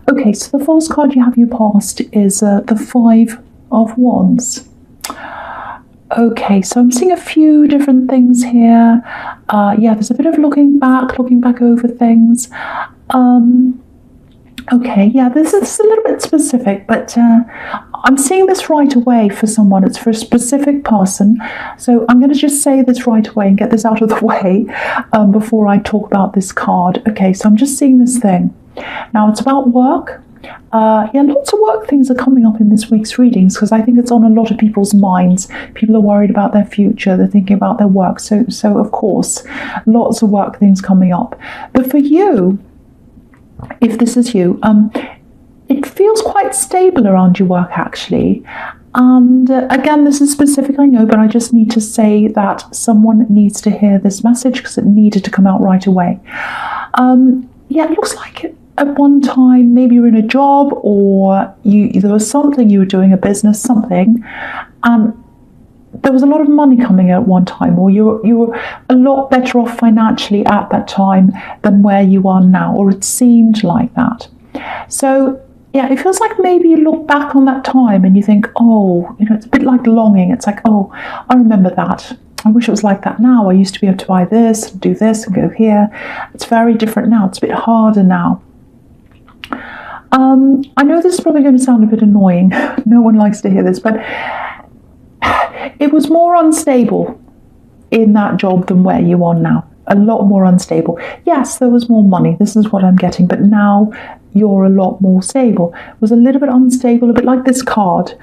Okay, so the first card you have you passed is the Five of Wands. Okay, so I'm seeing a few different things here. Yeah, there's a bit of looking back over things. Okay, yeah, this is a little bit specific, but I'm seeing this right away for someone. It's for a specific person. So I'm going to just say this right away and get this out of the way before I talk about this card. Okay, so I'm just seeing this thing. Now, it's about work. Yeah, lots of work things are coming up in this week's readings because I think it's on a lot of people's minds. People are worried about their future. They're thinking about their work. So of course, lots of work things coming up. But for you, if this is you, it feels quite stable around your work, actually. And again, this is specific, I know, but I just need to say that someone needs to hear this message because it needed to come out right away. Yeah, it looks like at one time, maybe you're in a job or there was something you were doing, a business, something, and there was a lot of money coming at one time, or you were a lot better off financially at that time than where you are now, or it seemed like that. So yeah, it feels like maybe you look back on that time and you think, oh, it's a bit like longing. It's like, oh, I remember that. I wish it was like that now. I used to be able to buy this, do this, and go here. It's very different now. It's a bit harder now. I know this is probably going to sound a bit annoying. No one likes to hear this, but it was more unstable in that job than where you are now. A lot more unstable. Yes, there was more money. This is what I'm getting. But now you're a lot more stable. It was a little bit unstable, a bit like this card.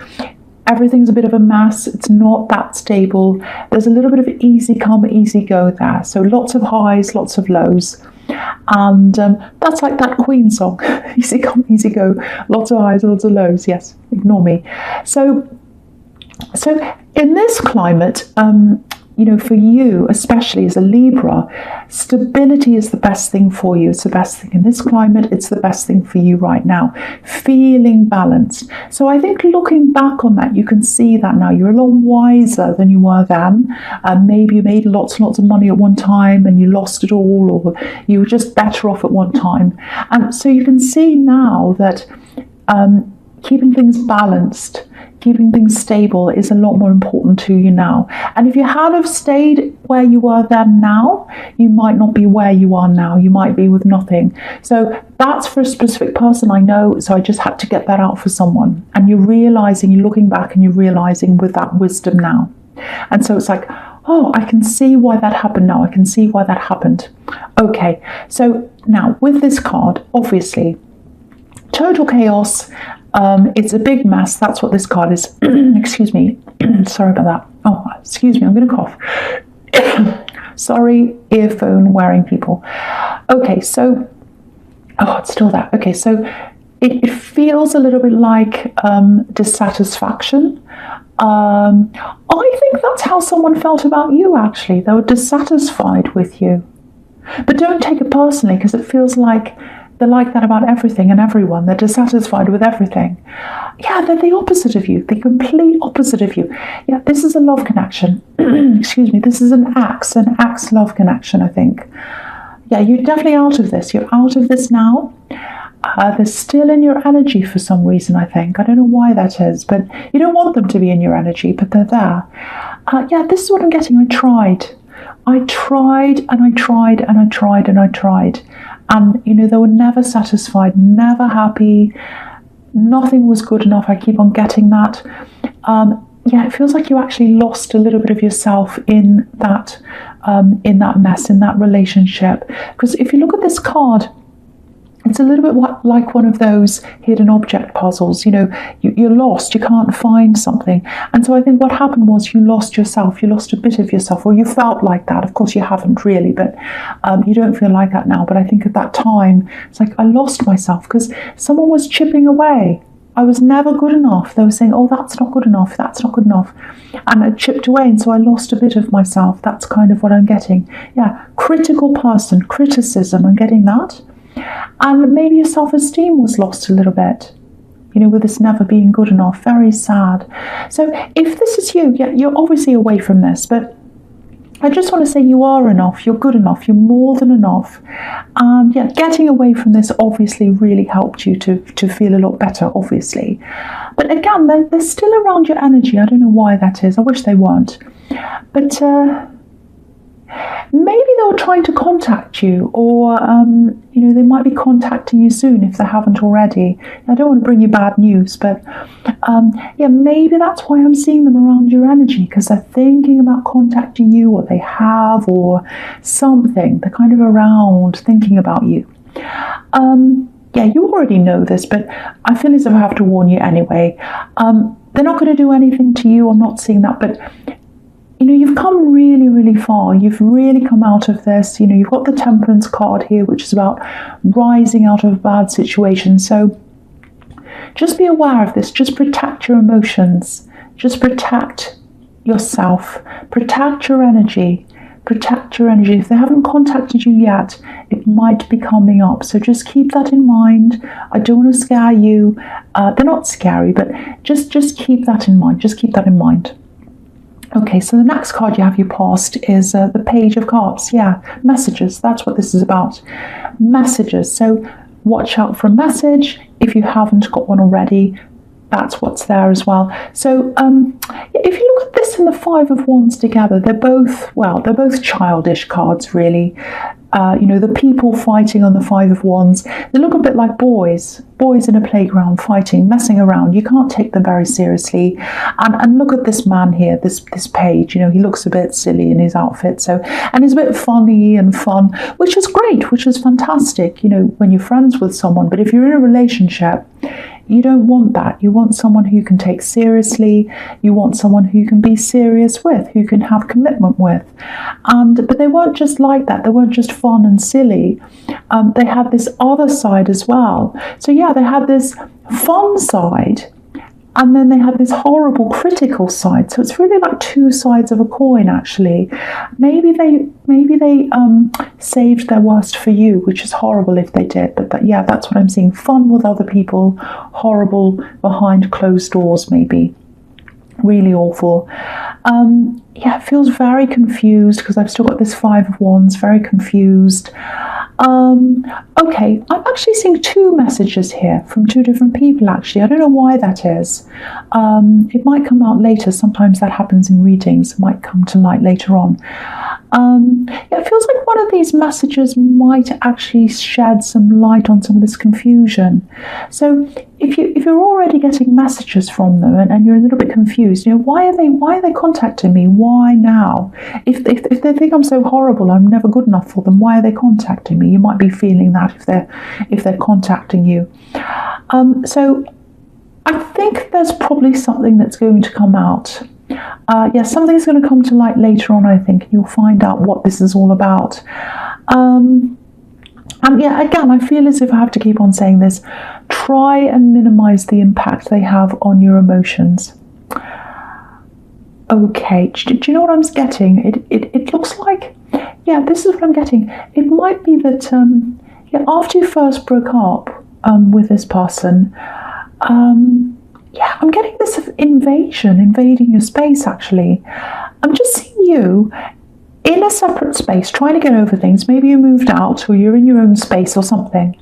Everything's a bit of a mess. It's not that stable. There's a little bit of easy come, easy go there. So lots of highs, lots of lows. And that's like that Queen song. Easy come, easy go. Lots of highs, lots of lows. Yes, ignore me. So in this climate, for you, especially as a Libra, stability is the best thing for you. It's the best thing in this climate. It's the best thing for you right now. Feeling balanced. So I think looking back on that, you can see that now. You're a lot wiser than you were then. Maybe you made lots and lots of money at one time and you lost it all, or you were just better off at one time. And so you can see now that keeping things balanced, keeping things stable is a lot more important to you now. And if you had have stayed where you were then now, you might not be where you are now. You might be with nothing. So that's for a specific person, I know. So I just had to get that out for someone. And you're realizing, you're looking back and you're realizing with that wisdom now. And so it's like, oh, I can see why that happened now. I can see why that happened. Okay, so now with this card, obviously, total chaos. It's a big mess. That's what this card is. Excuse me. Sorry about that. Oh, excuse me. I'm going to cough. Sorry, earphone wearing people. Okay, so, oh, it's still there. Okay, so it feels a little bit like dissatisfaction. I think that's how someone felt about you, actually. They were dissatisfied with you. But don't take it personally, because it feels like they're like that about everything and everyone. They're dissatisfied with everything. Yeah, they're the opposite of you, the complete opposite of you. Yeah, this is a love connection. Excuse me, this is an axe love connection, I think. Yeah, you're definitely out of this. You're out of this now. They're still in your energy for some reason, I think. I don't know why that is, but you don't want them to be in your energy, but they're there. Yeah, this is what I'm getting. I tried and I tried and I tried and I tried. And, they were never satisfied, never happy. Nothing was good enough. I keep on getting that. Yeah, it feels like you actually lost a little bit of yourself in that mess, in that relationship. Because if you look at this card, it's a little bit like one of those hidden object puzzles. You're lost, you can't find something. And so I think what happened was you lost yourself, you lost a bit of yourself, or you felt like that. Of course, you haven't really, but you don't feel like that now. But I think at that time, it's like I lost myself because someone was chipping away. I was never good enough. They were saying, oh, that's not good enough, that's not good enough. And it chipped away, and so I lost a bit of myself. That's kind of what I'm getting. Yeah, critical person, criticism, I'm getting that. And maybe your self-esteem was lost a little bit, with this never being good enough. Very sad. So if this is you, yeah, you're obviously away from this, but I just want to say you are enough, you're good enough, you're more than enough. And yeah, getting away from this obviously really helped you to feel a lot better, obviously. But again, they're still around your energy. I don't know why that is. I wish they weren't. But maybe they were trying to contact you, or they might be contacting you soon if they haven't already. I don't want to bring you bad news, but maybe that's why I'm seeing them around your energy, because they're thinking about contacting you, or they have, or something. They're kind of around thinking about you. You already know this, but I feel as if I have to warn you anyway. They're not going to do anything to you. I'm not seeing that, but you've come really, really far. You've really come out of this. You've got the Temperance card here, which is about rising out of a bad situation. So just be aware of this. Just protect your emotions. Just protect yourself. Protect your energy. Protect your energy. If they haven't contacted you yet, it might be coming up. So just keep that in mind. I don't want to scare you. They're not scary, but just keep that in mind. Just keep that in mind. Okay, so the next card you have your past is the Page of Cups. Yeah, messages. That's what this is about. Messages. So watch out for a message. If you haven't got one already, that's what's there as well. So if you look at this and the Five of Wands together, they're both childish cards, really. The people fighting on the Five of Wands, they look a bit like boys in a playground fighting, messing around. You can't take them very seriously. And look at this man here, this page. He looks a bit silly in his outfit. And he's a bit funny and fun, which is great, which is fantastic. When you're friends with someone. But if you're in a relationship, you don't want that. You want someone who you can take seriously. You want someone who you can be serious with, who you can have commitment with. But they weren't just like that. They weren't just fun and silly. They had this other side as well. So yeah, they had this fun side, and then they had this horrible critical side. So it's really like two sides of a coin, actually. Maybe they saved their worst for you, which is horrible if they did. But that's what I'm seeing. Fun with other people, horrible behind closed doors, maybe. Really awful. It feels very confused because I've still got this Five of Wands, very confused. Okay, I'm actually seeing two messages here from two different people, actually. I don't know why that is. It might come out later. Sometimes that happens in readings. It might come to light later on. It feels like one of these messages might actually shed some light on some of this confusion. So if you're already getting messages from them and you're a little bit confused, why are they contacting me? Why now? If they think I'm so horrible, I'm never good enough for them, why are they contacting me? You might be feeling that if they're contacting you. So I think there's probably something that's going to come out. Something's going to come to light later on, I think, and you'll find out what this is all about. Again, I feel as if I have to keep on saying this. Try and minimize the impact they have on your emotions. Okay, do you know what I'm getting? It looks like, this is what I'm getting. It might be that, after you first broke up with this person, I'm getting this invading your space, actually. I'm just seeing you in a separate space, trying to get over things. Maybe you moved out or you're in your own space or something.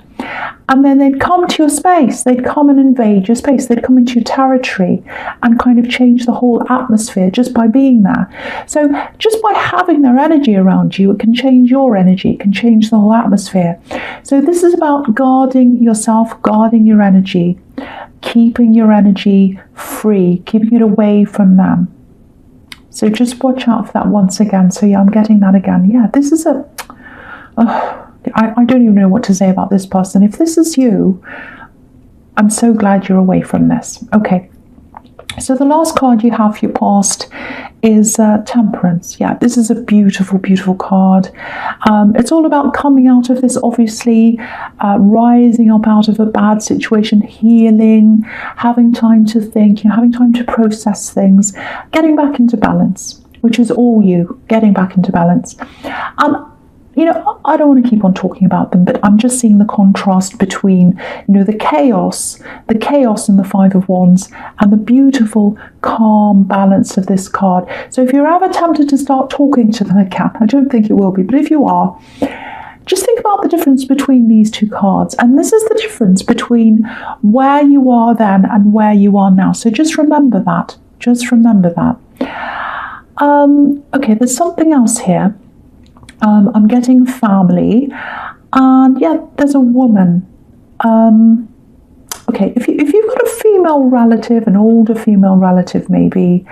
And then they'd come to your space. They'd come and invade your space. They'd come into your territory and kind of change the whole atmosphere just by being there. So just by having their energy around you, it can change your energy. It can change the whole atmosphere. So this is about guarding yourself, guarding your energy, keeping your energy free, keeping it away from them. So just watch out for that once again. So I'm getting that again. This is I don't even know what to say about this person. If this is you, I'm so glad you're away from this. Okay. So the last card you have for your past is Temperance. This is a beautiful, beautiful card. It's all about coming out of this, obviously, rising up out of a bad situation, healing, having time to think, having time to process things, getting back into balance, which is all you, getting back into balance. I don't want to keep on talking about them, but I'm just seeing the contrast between, the chaos in the Five of Wands and the beautiful, calm balance of this card. So if you're ever tempted to start talking to them again, I don't think you will be, but if you are, just think about the difference between these two cards. And this is the difference between where you are then and where you are now. So just remember that. Just remember that. Okay, there's something else here. I'm getting family, and yeah, there's a woman. Okay, if you've got a female relative, an older female relative maybe,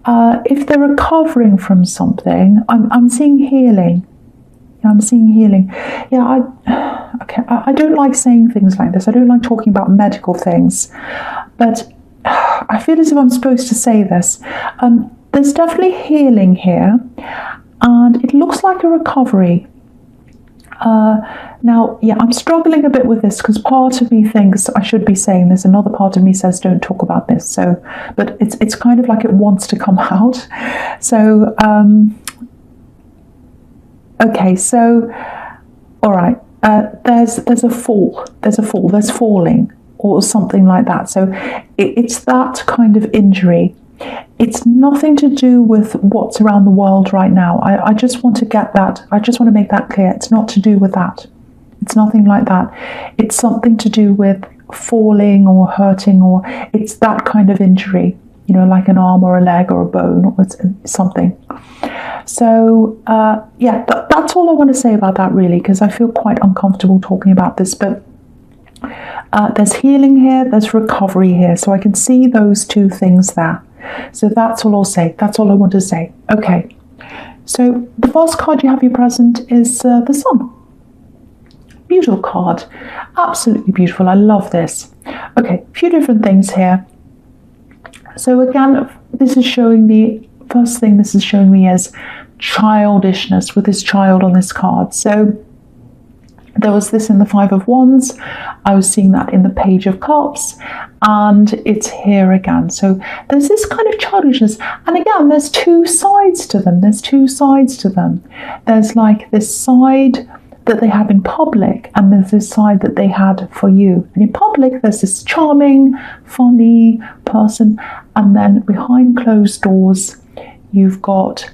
if they're recovering from something, I'm seeing healing. I'm seeing healing. Yeah, I don't like saying things like this. I don't like talking about medical things, but I feel as if I'm supposed to say this. There's definitely healing here, and it looks like a recovery. Now, yeah, I'm struggling a bit with this because part of me thinks I should be saying this, another part of me says don't talk about this. So, but it's kind of like it wants to come out. So, okay, so all right. There's a fall. There's falling or something like that. So it's that kind of injury. It's nothing to do with what's around the world right now. I just want to get that. I just want to make that clear. It's not to do with that. It's nothing like that. It's something to do with falling or hurting, or it's that kind of injury, like an arm or a leg or a bone or something. So, yeah, that's all I want to say about that really, because I feel quite uncomfortable talking about this. But there's healing here, there's recovery here. So I can see those two things there. So that's all I'll say. That's all I want to say. Okay. So the first card you have here present is the Sun. Beautiful card. Absolutely beautiful. I love this. Okay, a few different things here. So again, this is showing me, first thing this is showing me is childishness with this child on this card. So there was this in the Five of Wands. I was seeing that in the Page of Cups, and it's here again. So there's this kind of childishness. And again, there's two sides to them. There's like this side that they have in public, and there's this side that they had for you. And in public, there's this charming, funny person, and then behind closed doors, you've got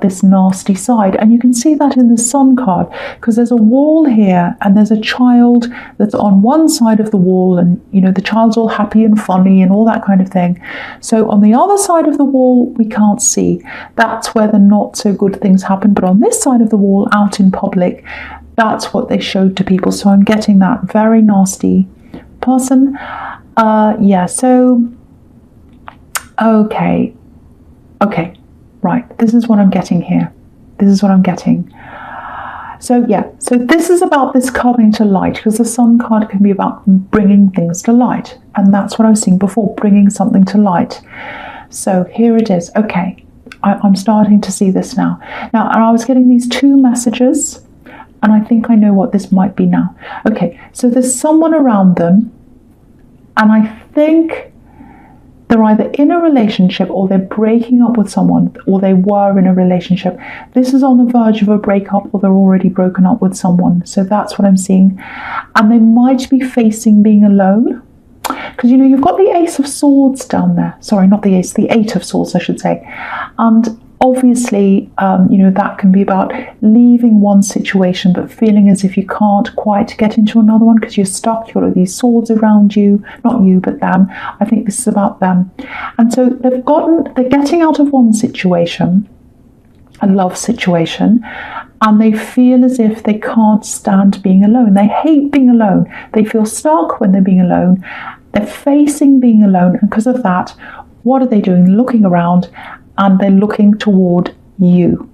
this nasty side. And you can see that in the Sun card, because there's a wall here, and there's a child that's on one side of the wall, and the child's all happy and funny and all that kind of thing. So on the other side of the wall, we can't see. That's where the not so good things happen. But on this side of the wall, out in public, that's what they showed to people. So I'm getting that very nasty person. Yeah, so okay, right, this is what I'm getting here. So yeah, so this is about this coming to light, because the Sun card can be about bringing things to light, and that's what I was seeing before, bringing something to light. So here it is. Okay, I'm starting to see this now. Now, and I was getting these two messages, and I think I know what this might be now. Okay, so there's someone around them, and I think they're either in a relationship, or they're breaking up with someone, or they were in a relationship. This is on the verge of a breakup, or they're already broken up with someone. So that's what I'm seeing. And they might be facing being alone. Because, you've got the Ace of Swords down there. Sorry, not the Ace, the Eight of Swords, I should say. And obviously, that can be about leaving one situation, but feeling as if you can't quite get into another one because you're stuck. You've got all these swords around you, not you, but them. I think this is about them. And so they're getting out of one situation, a love situation, and they feel as if they can't stand being alone. They hate being alone. They feel stuck when they're being alone. They're facing being alone. And because of that, what are they doing? Looking around, and they're looking toward you.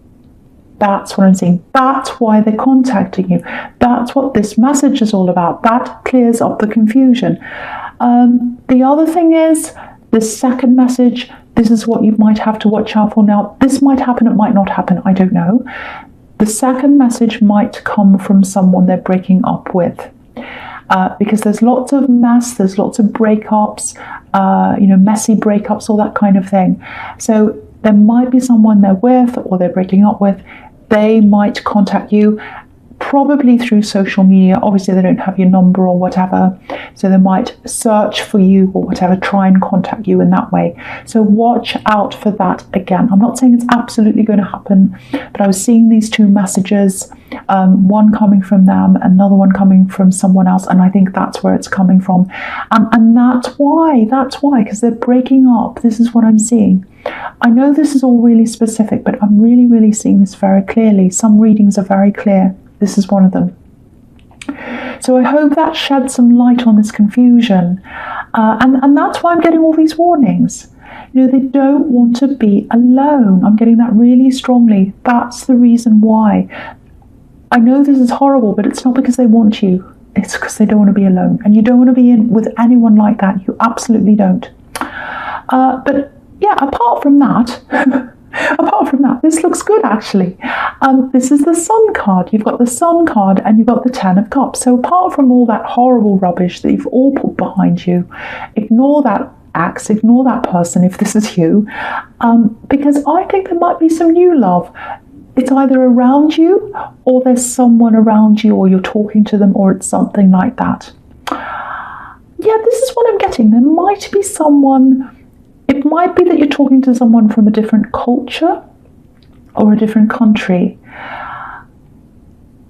That's what I'm seeing. That's why they're contacting you. That's what this message is all about. That clears up the confusion. The other thing is, the second message, this is what you might have to watch out for now. This might happen, it might not happen, I don't know. The second message might come from someone they're breaking up with. Because there's lots of mess, there's lots of breakups, messy breakups, all that kind of thing. So there might be someone they're with or they're breaking up with they might contact you, probably through social media. Obviously they don't have your number or whatever, so they might search for you or whatever, try and contact you in that way. So watch out for that. Again, I'm not saying it's absolutely going to happen, but I was seeing these two messages, one coming from them, another one coming from someone else, and I think that's where it's coming from. And that's why, because they're breaking up. This is what I'm seeing. I know this is all really specific, but I'm really seeing this very clearly. Some readings are very clear. This is one of them. So I hope that sheds some light on this confusion. And that's why I'm getting all these warnings. You know, they don't want to be alone. I'm getting that really strongly. That's the reason why. I know this is horrible, but it's not because they want you. It's because they don't want to be alone. And you don't want to be in with anyone like that. You absolutely don't. But yeah, apart from that, this looks good actually. This is the Sun card. You've got the Sun card and you've got the Ten of Cups. So apart from all that horrible rubbish that you've all put behind you, ignore that ex, ignore that person if this is you, because I think there might be some new love. It's either around you or there's someone around you or you're talking to them or it's something like that. Yeah, this is what I'm getting. There might be someone. It might be that you're talking to someone from a different culture or a different country.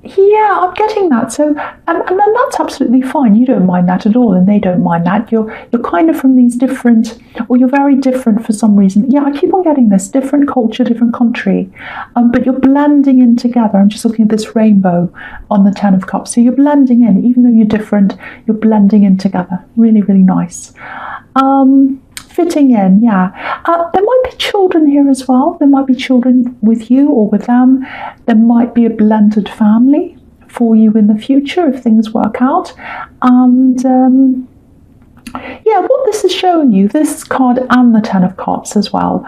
Yeah, I'm getting that. So, and that's absolutely fine. You don't mind that at all, and they don't mind that. You're kind of from these different, or you're very different for some reason. Yeah, I keep on getting this. Different culture, different country. But you're blending in together. I'm just looking at this rainbow on the Ten of Cups. So you're blending in. Even though you're different, you're blending in together. Really nice. Fitting in, yeah. There might be children here as well. There might be children with you or with them. There might be a blended family for you in the future if things work out. And yeah, what this is showing you, this card and the Ten of Cups as well,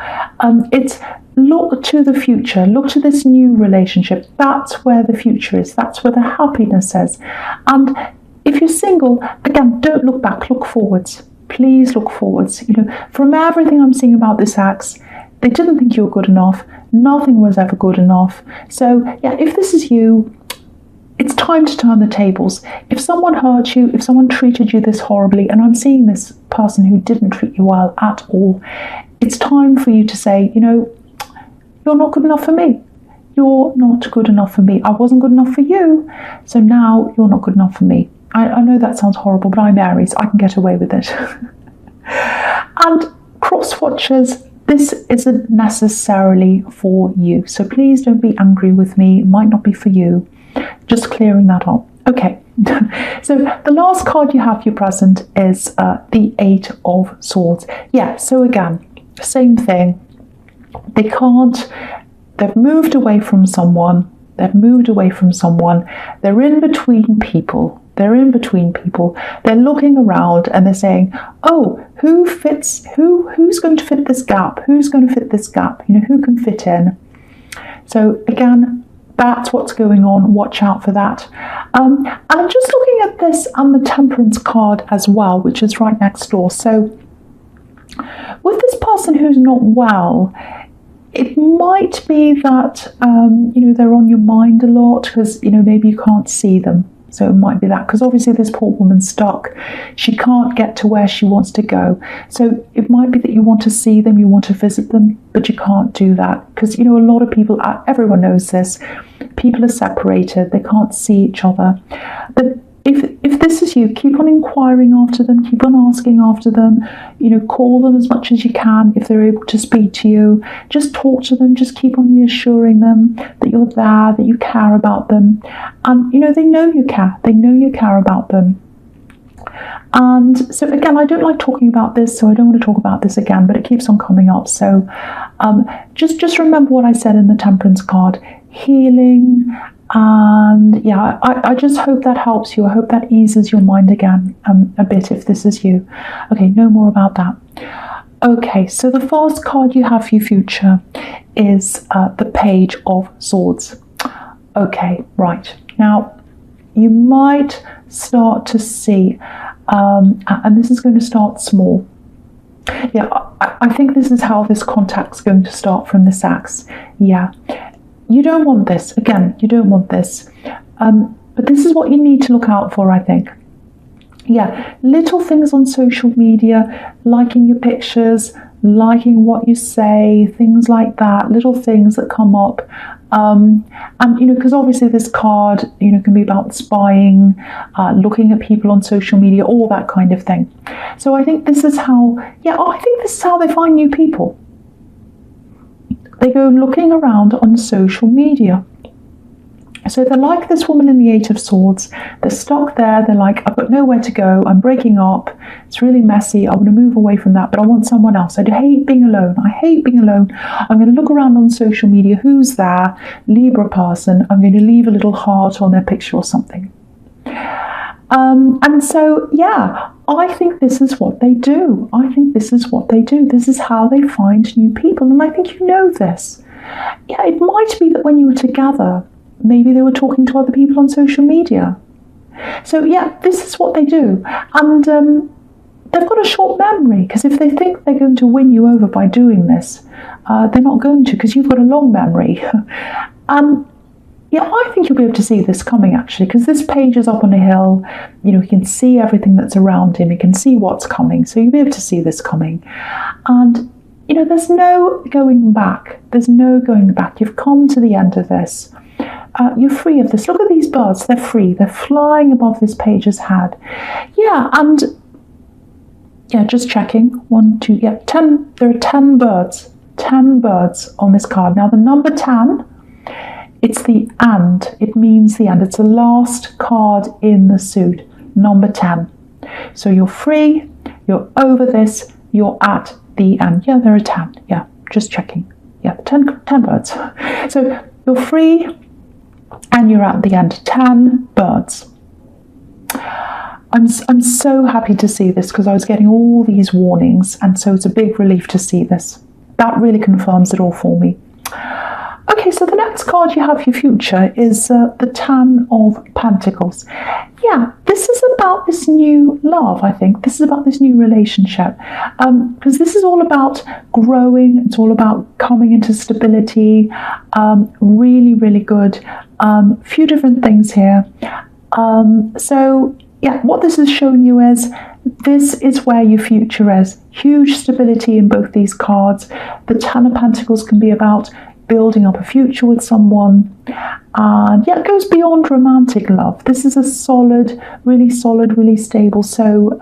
it's look to the future, look to this new relationship. That's where the future is. That's where the happiness is. And if you're single, again, don't look back, look forwards. Please look forwards. You know, from everything I'm seeing about this ex, they didn't think you were good enough. Nothing was ever good enough. So yeah, if this is you, it's time to turn the tables. If someone hurt you, if someone treated you this horribly, and I'm seeing this person who didn't treat you well at all, it's time for you to say, you know, you're not good enough for me. You're not good enough for me. I wasn't good enough for you, so now you're not good enough for me. I know that sounds horrible, but I'm Aries. I can get away with it. And cross watchers, this isn't necessarily for you. So please don't be angry with me. It might not be for you. Just clearing that up. Okay. So the last card you have for your present is the Eight of Swords. Yeah, so again, same thing. They've moved away from someone. They're in between people. They're looking around and they're saying, oh, who's going to fit this gap? Who's going to fit this gap? You know, who can fit in? So again, that's what's going on. Watch out for that. And I'm just looking at this and the Temperance card as well, which is right next door. So with this person who's not well, it might be that, you know, they're on your mind a lot because, you know, maybe you can't see them. So it might be that, because obviously this poor woman's stuck. She can't get to where she wants to go. So it might be that you want to see them, you want to visit them, but you can't do that. Because, you know, a lot of people, everyone knows this, people are separated, they can't see each other. But if this is you, keep on inquiring after them, keep on asking after them, you know, call them as much as you can if they're able to speak to you. Just talk to them, just keep on reassuring them that you're there, that you care about them. And, you know, they know you care about them. And so again, I don't like talking about this, so I don't want to talk about this again, but it keeps on coming up. So just remember what I said in the Temperance card, healing. And yeah, I just hope that helps you. I hope that eases your mind again a bit if this is you. Okay, no more about that. Okay, so the first card you have for your future is the Page of Swords. Okay, right. Now, you might start to see, and this is going to start small. Yeah, I think this is how this contact's going to start from this axe. Yeah. you don't want this. Again, you don't want this. But this is what you need to look out for, I think. Yeah, little things on social media, liking your pictures, liking what you say, things like that, little things that come up. And, because obviously this card, can be about spying, looking at people on social media, all that kind of thing. So I think this is how, they find new people. They go looking around on social media. So they're like this woman in the Eight of Swords. They're stuck there. They're like, I've got nowhere to go. I'm breaking up. It's really messy. I want to move away from that, but I want someone else. I hate being alone. I hate being alone. I'm going to look around on social media. Who's there? Libra person. I'm going to leave a little heart on their picture or something. And so, I think this is what they do. This is how they find new people. And I think you know this. Yeah, it might be that when you were together, maybe they were talking to other people on social media. So this is what they do. And they've got a short memory, because if they think they're going to win you over by doing this, they're not going to, because you've got a long memory. I think you'll be able to see this coming, actually, because this page is up on a hill. You can see everything that's around him. You can see what's coming. So you'll be able to see this coming. And, there's no going back. There's no going back. You've come to the end of this. You're free of this. Look at these birds. They're free. They're flying above this page's head. Just checking. 1, 2, 10. There are 10 birds. 10 birds on this card. Now, the number 10, it's the and. It means the and. It's the last card in the suit. Number 10. So you're free. You're over this. You're at the end. Yeah, there are 10. Yeah, just checking. Yeah, 10 birds. So you're free. And you're at the end. 10 birds. I'm so happy to see this, because I was getting all these warnings, and so it's a big relief to see this. That really confirms it all for me. Okay, so the next card you have for your future is the Ten of Pentacles. Yeah, this is about this new love, I think. This is about this new relationship. Because this is all about growing. It's all about coming into stability. Really, really good. Few different things here. What this is showing you is this is where your future is. Huge stability in both these cards. The Ten of Pentacles can be about building up a future with someone. And it goes beyond romantic love. This is a solid, really stable. So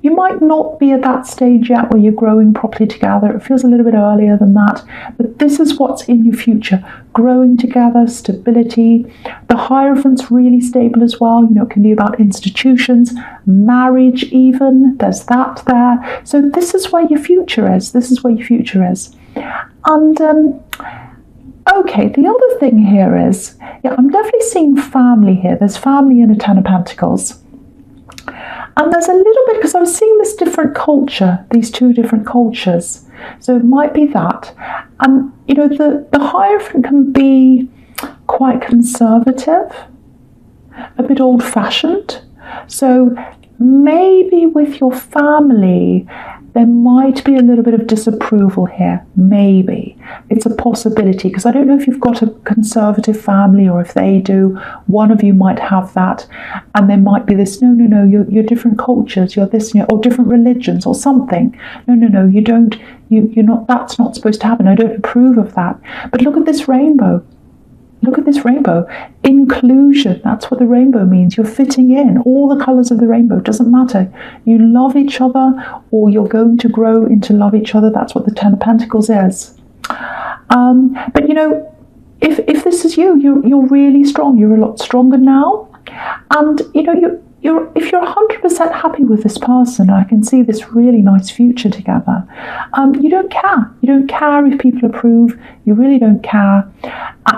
you might not be at that stage yet where you're growing properly together. It feels a little bit earlier than that. But this is what's in your future. Growing together, stability. The Hierophant's really stable as well. It can be about institutions, marriage even. There's that there. So this is where your future is. And okay, the other thing here is, I'm definitely seeing family here. There's family in a Ten of Pentacles. And there's a little bit, because I was seeing this different culture, these two different cultures. So it might be that. And, the Hierophant can be quite conservative, a bit old-fashioned. So maybe with your family, there might be a little bit of disapproval here. Maybe. It's a possibility, because I don't know if you've got a conservative family or if they do. One of you might have that. And there might be this, no, you're different cultures, you're this, or different religions or something. No, you don't, you're not, that's not supposed to happen. I don't approve of that. But look at this rainbow. Look at this rainbow. Inclusion, that's what the rainbow means. You're fitting in. All the colours of the rainbow, doesn't matter. You love each other, or you're going to grow into love each other. That's what the Ten of Pentacles is. But if this is you're really strong. You're a lot stronger now. And if you're 100% happy with this person, I can see this really nice future together. You don't care. You don't care if people approve. You really don't care.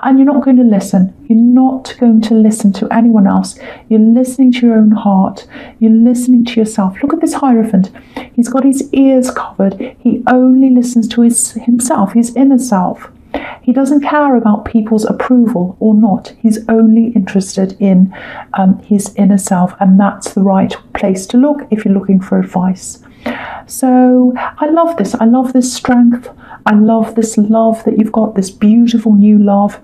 And you're not going to listen. You're not going to listen to anyone else. You're listening to your own heart. You're listening to yourself. Look at this Hierophant. He's got his ears covered. He only listens to himself, his inner self. He doesn't care about people's approval or not. He's only interested in his inner self, and that's the right place to look if you're looking for advice. So I love this. I love this strength. I love this love that you've got, this beautiful new love.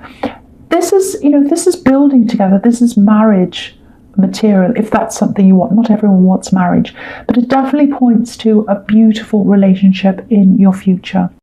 This is, this is building together. This is marriage material, if that's something you want. Not everyone wants marriage, but it definitely points to a beautiful relationship in your future.